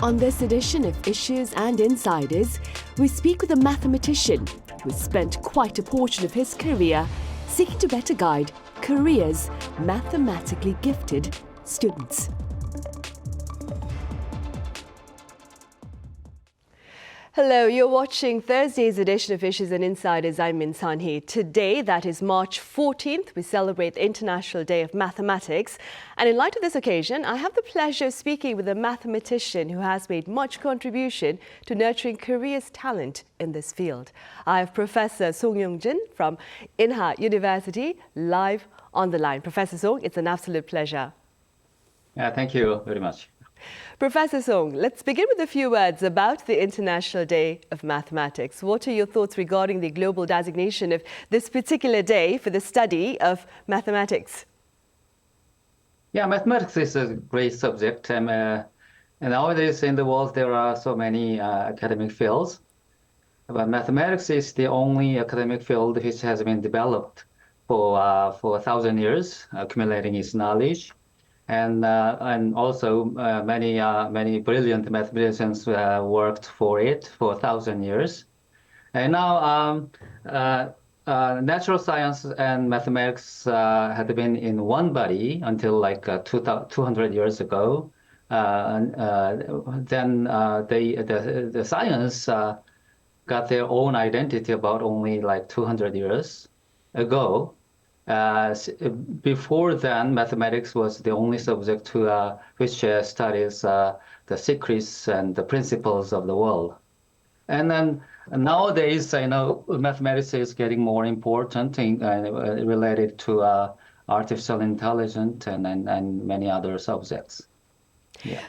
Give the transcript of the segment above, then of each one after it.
On this edition of Issues and Insiders, we speak with a mathematician who has spent quite a portion of his career seeking to better guide Korea's mathematically gifted students. Hello, you're watching Thursday's edition of Issues and Insiders. I'm Min Sunhee. Today, that is March 14th, we celebrate the International Day of Mathematics. And in light of this occasion, I have the pleasure of speaking with a mathematician who has made much contribution to nurturing Korea's talent in this field. I have Professor Song Yong-jin from Inha University live on the line. Professor Song, it's an absolute pleasure. Thank you very much. Professor Song, let's begin with a few words about the International Day of Mathematics. What are your thoughts regarding the global designation of this particular day for the study of mathematics? Yeah, mathematics is a great subject. And nowadays in the world, there are so many academic fields. But mathematics is the only academic field which has been developed for 1,000 years, accumulating its knowledge. And also many brilliant mathematicians worked for it for 1,000 years. And now natural science and mathematics had been in one body until like 200 years ago. Then the science got their own identity about only like 200 years ago. Before then, mathematics was the only subject which studies the secrets and the principles of the world. And then nowadays, I know mathematics is getting more important related to artificial intelligence and many other subjects. Yeah.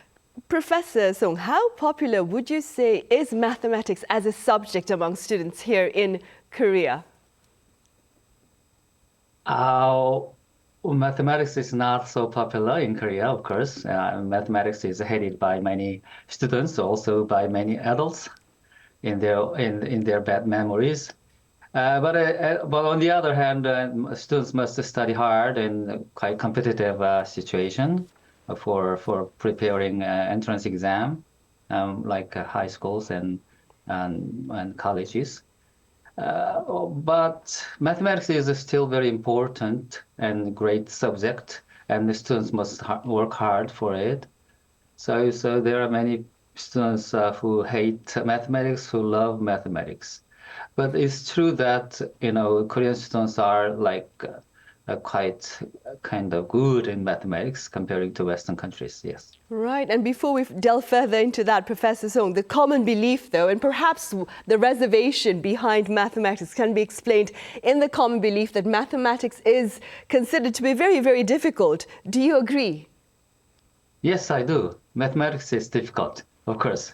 Professor Song, how popular would you say is mathematics as a subject among students here in Korea? Mathematics is not so popular in Korea, of course. Mathematics is hated by many students, also by many adults in their bad memories. But on the other hand, students must study hard in quite competitive situation for preparing entrance exam, like high schools and colleges. But mathematics is still very important and great subject, and the students must work hard for it. So there are many students who hate mathematics, who love mathematics. But it's true that Korean students are like quite kind of good in mathematics comparing to Western countries. Yes. Right. And before we delve further into that, Professor Song, the common belief, though, and perhaps the reservation behind mathematics can be explained in the common belief that mathematics is considered to be very, very difficult. Do you agree? Yes, I do. Mathematics is difficult, of course.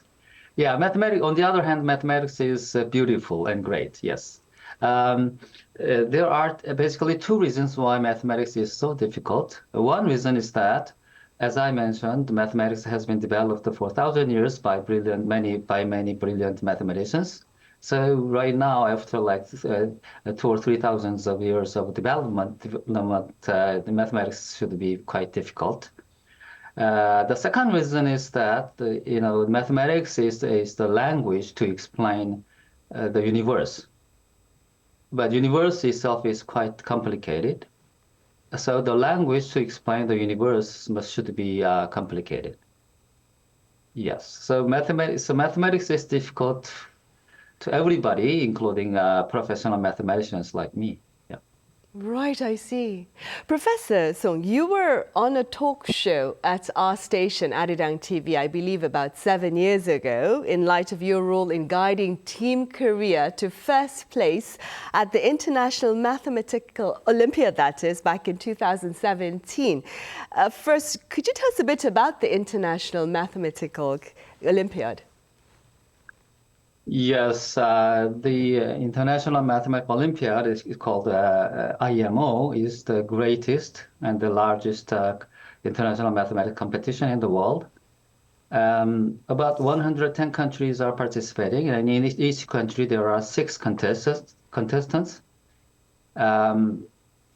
Yeah, mathematics. On the other hand, mathematics is beautiful and great. Yes. There are basically two reasons why mathematics is so difficult. One reason is that, as I mentioned, mathematics has been developed for 1,000 years by many brilliant mathematicians. So right now, after like 2,000 or 3,000 of years of development, the mathematics should be quite difficult. The second reason is that mathematics is the language to explain the universe. But universe itself is quite complicated. So the language to explain the universe should be complicated. Yes. So mathematics is difficult to everybody, including professional mathematicians like me. Yeah. Right, I see. Professor Song, you were on a talk show at our station, Arirang TV, I believe about 7 years ago, in light of your role in guiding Team Korea to first place at the International Mathematical Olympiad, that is, back in 2017. First, could you tell us a bit about the International Mathematical Olympiad? Yes, the International Mathematical Olympiad is called IMO, is the greatest and the largest international mathematics competition in the world. About 110 countries are participating, and in each country there are 6 contestants. And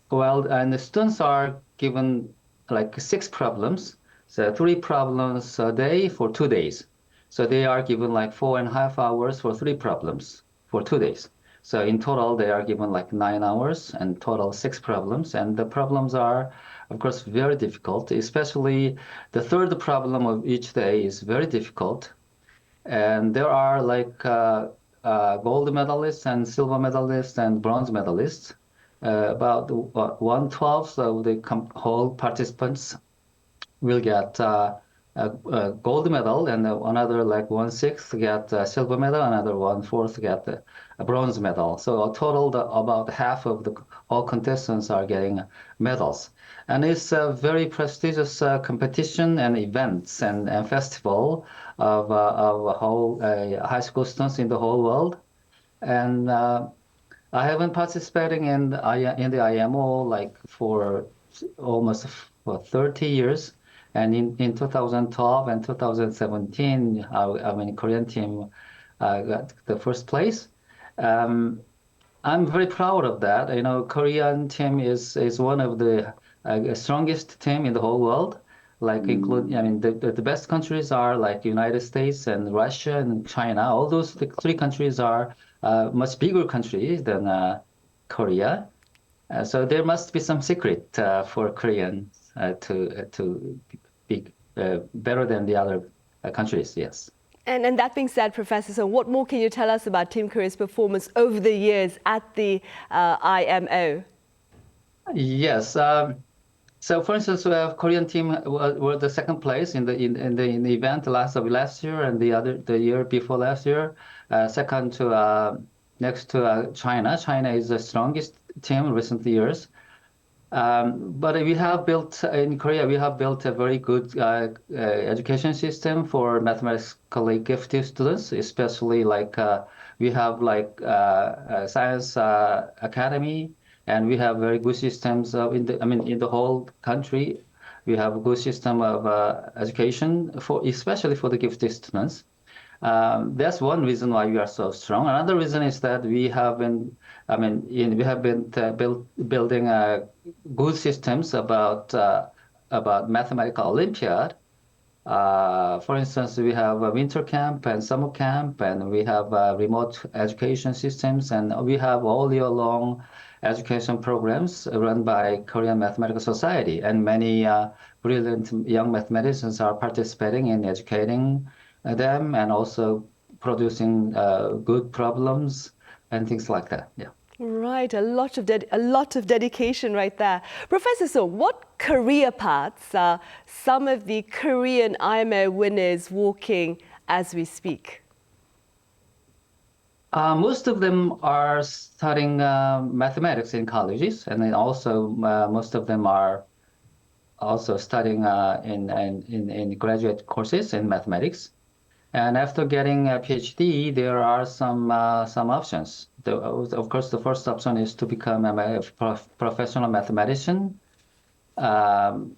the students are given like 6 problems, so 3 problems a day for 2 days. So they are given like 4.5 hours for 3 problems for 2 days. So in total, they are given like 9 hours and total 6 problems. And the problems are, of course, very difficult, especially the third problem of each day is very difficult. And there are like gold medalists and silver medalists and bronze medalists. About 1/12 of the whole participants will get a gold medal, and another like 1/6 get a silver medal, another 1/4 get a bronze medal. So a total, about half of the all contestants are getting medals. And it's a very prestigious competition and events and festival of whole high school students in the whole world. And I have been participating in the IMO like for almost for 30 years. And in 2012 and 2017, I mean, Korean team got the first place. Um, I'm very proud of that. You know, Korean team is one of the strongest team in the whole world. Like include, I mean, the best countries are like United States and Russia and China. All those three countries are much bigger countries than Korea. So there must be some secret for Koreans to be better than the other countries. Yes. And that being said, Professor, so what more can you tell us about Team Korea's performance over the years at the IMO? Yes. So, for instance, Korean team were the second place in the event last year and the year before last year. Second to next to China. China is the strongest team in recent years. But we have built in Korea, we have built a very good education system for mathematically gifted students, especially like we have like science academy, and we have very good systems in the whole country. We have a good system of education especially for the gifted students. That's one reason why we are so strong. Another reason is that we have been, we have been building good systems about mathematical Olympiad. For instance, we have a winter camp and summer camp, and we have remote education systems, and we have all year long education programs run by Korean Mathematical Society, and many brilliant young mathematicians are participating in educating them and also producing good problems and things like that. Yeah. Right, a lot of dedication right there. Professor Song, what career paths are some of the Korean IMO winners walking as we speak? Most of them are studying mathematics in colleges, and then also most of them are also studying in graduate courses in mathematics. And after getting a PhD, there are some options. Of course, the first option is to become a professional mathematician, and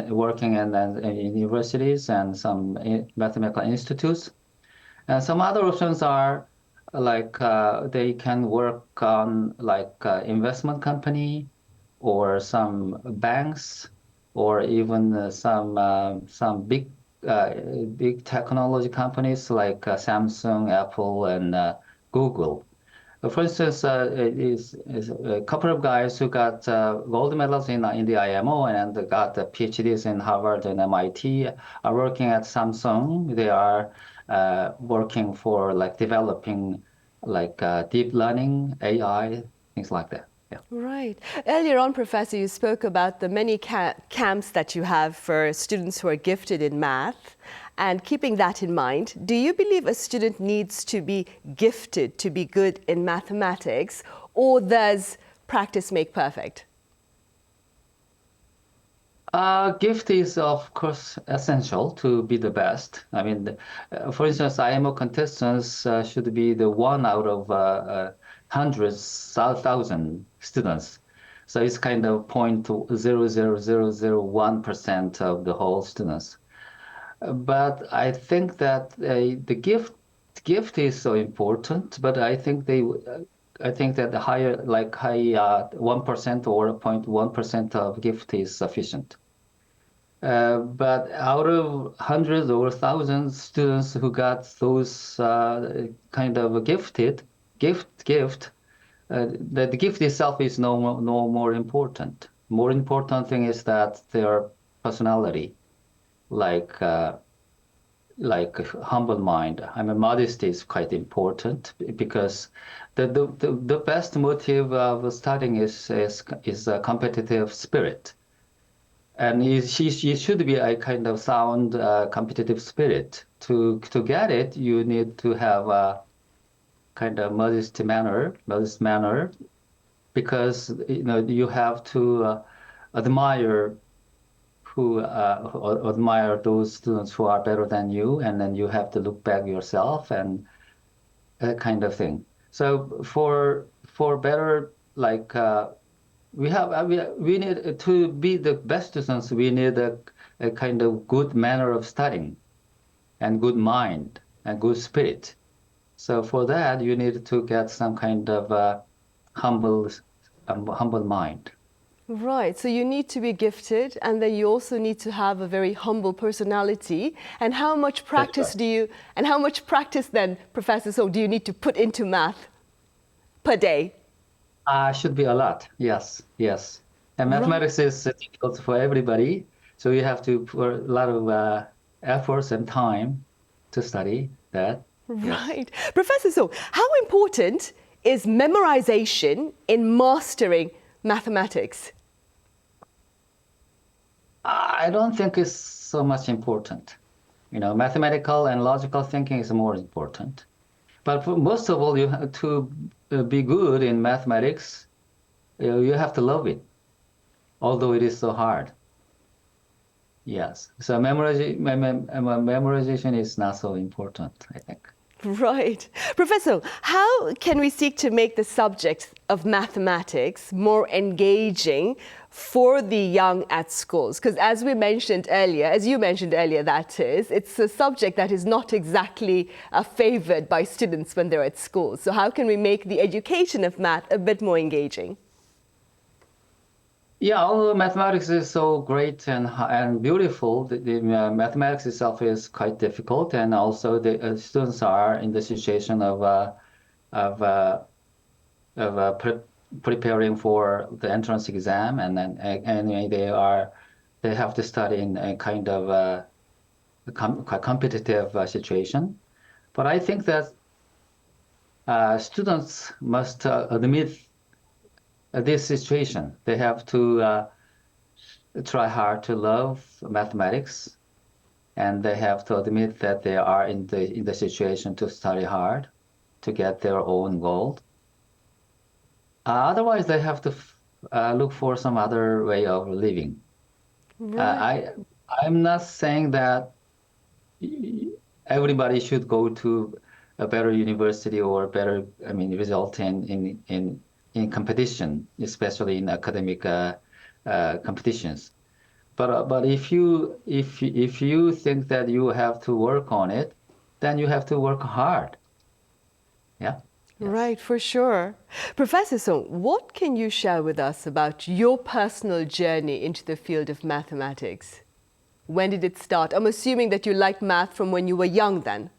working in universities and some mathematical institutes. And some other options are like they can work on like investment company or some banks or even some big technology companies like Samsung, Apple, and Google. For instance, is a couple of guys who got gold medals in the IMO and got the PhDs in Harvard and MIT are working at Samsung. They are working for like developing like deep learning, AI, things like that. Yeah. Right. Earlier on, Professor, you spoke about the many camps that you have for students who are gifted in math. And keeping that in mind, do you believe a student needs to be gifted to be good in mathematics, or does practice make perfect? Gift is, of course, essential to be the best. I mean, for instance, IMO contestants should be the one out of hundreds, thousand students. So it's kind of 0.00001% of the whole students. But I think that the gift is so important. But I think that the high 1% or 0.1% of gift is sufficient. But out of hundreds or thousands students who got those kind of gift, the gift itself is no more important. More important thing is that their personality, like humble mind. I mean, modesty is quite important because the best motive of studying is a competitive spirit. And it should be a kind of sound competitive spirit. To get it, you need to have a kind of modest manner, because you have to admire admire those students who are better than you, and then you have to look back yourself and that kind of thing. So for better we need to be the best students. We need a kind of good manner of studying, and good mind and good spirit. So for that, you need to get some kind of humble mind. Right, so you need to be gifted, and then you also need to have a very humble personality. And how much practice then, Professor Song, do you need to put into math per day? Should be a lot. Yes, yes. And mathematics is difficult for everybody, so you have to put a lot of efforts and time to study that. Right. Professor Song, how important is memorization in mastering mathematics? I don't think it's so much important. Mathematical and logical thinking is more important. But most of all, you have to be good in mathematics. You have to love it, although it is so hard. Yes. So memorization is not so important, I think. Right. Professor, how can we seek to make the subject of mathematics more engaging for the young at schools? Because as you mentioned earlier, that is, it's a subject that is not exactly favored by students when they're at school. So how can we make the education of math a bit more engaging? Yeah, although mathematics is so great and beautiful, the mathematics itself is quite difficult, and also the students are in the situation of preparing for the entrance exam, and then they have to study in a kind of a competitive situation. But I think that students must admit this situation. They have to try hard to love mathematics, and they have to admit that they are in the situation to study hard to get their own goal. Otherwise, they have to look for some other way of living. Right. I'm not saying that everybody should go to a better university or better, result in competition, especially in academic competitions. But if you think that you have to work on it, then you have to work hard. Yeah. Yes. Right, for sure. Professor Song, what can you share with us about your personal journey into the field of mathematics? When did it start? I'm assuming that you liked math from when you were young then.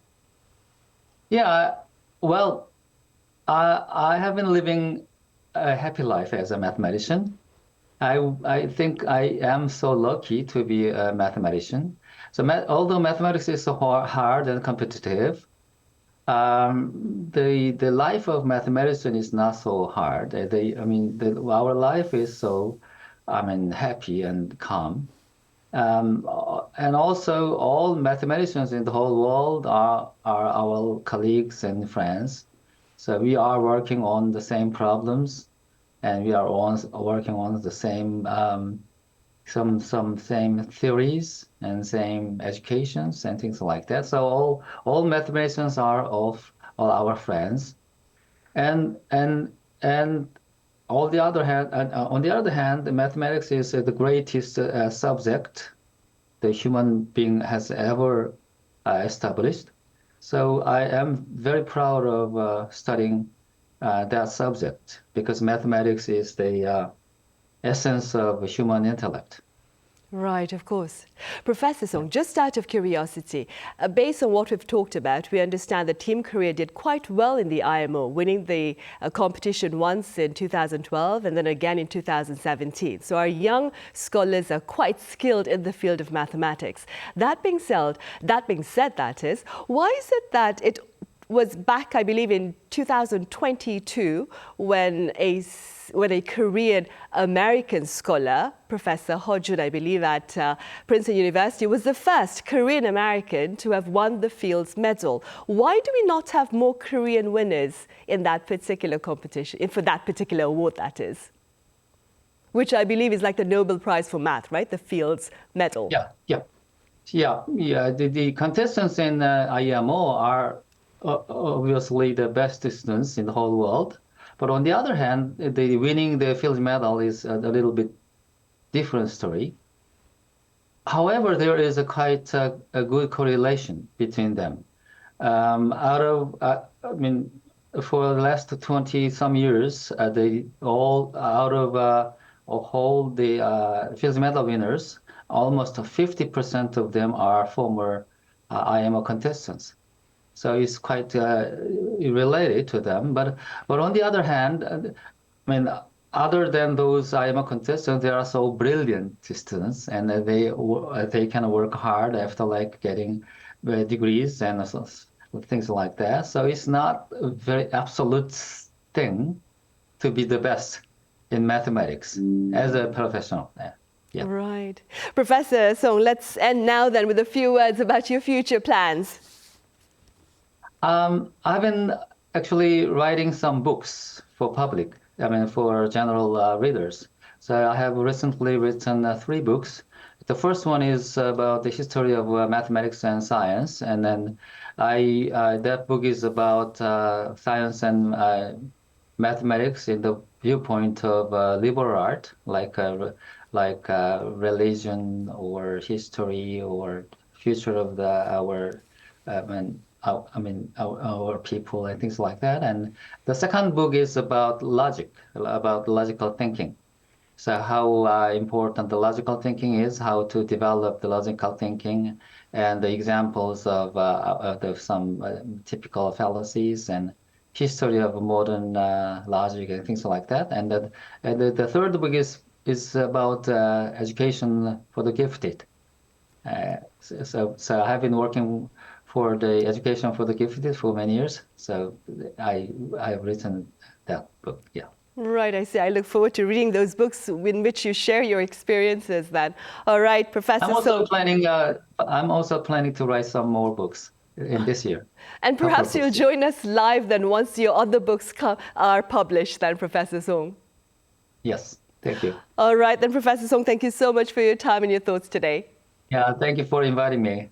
Yeah, well, I have been living a happy life as a mathematician. I think I am so lucky to be a mathematician. So although mathematics is so hard and competitive, the life of mathematician is not so hard. Our life is so, happy and calm. And also, all mathematicians in the whole world are our colleagues and friends. So we are working on the same problems, and we are working on the same some same theories and same educations and things like that. So all mathematicians are all our friends, and on the other hand, the mathematics is the greatest subject the human being has ever established. So I am very proud of studying that subject, because mathematics is the essence of human intellect. Right, of course. Professor Song, just out of curiosity, based on what we've talked about, we understand that Team Korea did quite well in the IMO, winning the competition once in 2012 and then again in 2017. So our young scholars are quite skilled in the field of mathematics. That being said, that is, why is it that it was back, I believe, in 2022 when a Korean American scholar, Professor Ho-jun, I believe, at Princeton University, was the first Korean American to have won the Fields Medal. Why do we not have more Korean winners in that particular competition, for that particular award, that is? Which I believe is like the Nobel Prize for Math, right? The Fields Medal. Yeah. The contestants in IMO are obviously the best students in the whole world. But on the other hand, the winning the Fields Medal is a little bit different story. However, there is a quite a good correlation between them. For the last 20 some years, the Fields Medal winners, almost 50% of them are former IMO contestants. So it's quite related to them. But on the other hand, other than those IMO contestants, they are so brilliant students, and they can work hard after getting degrees and things like that. So it's not a very absolute thing to be the best in mathematics as a professional. Yeah. Right. Professor Song, let's end now then with a few words about your future plans. I've been actually writing some books for public, for general readers. So I have recently written 3 books. The first one is about the history of mathematics and science, and then that book is about science and mathematics in the viewpoint of liberal art, like religion or history or future of our people and things like that. And the second book is about logic, about logical thinking. So how important the logical thinking is, how to develop the logical thinking, and the examples of some typical fallacies and history of modern logic and things like that. And the third book is about education for the gifted. So I have been working for the education for the gifted for many years. So I have written that book. Yeah. Right, I see. I look forward to reading those books in which you share your experiences then. All right, Professor Song. I'm also planning to write some more books in this year. And perhaps you'll join us live then once your other books are published then, Professor Song. Yes, thank you. All right, then, Professor Song, thank you so much for your time and your thoughts today. Yeah, thank you for inviting me.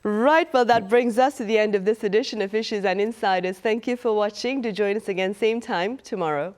Right, well, that brings us to the end of this edition of Issues and Insiders. Thank you for watching. Do join us again same time tomorrow.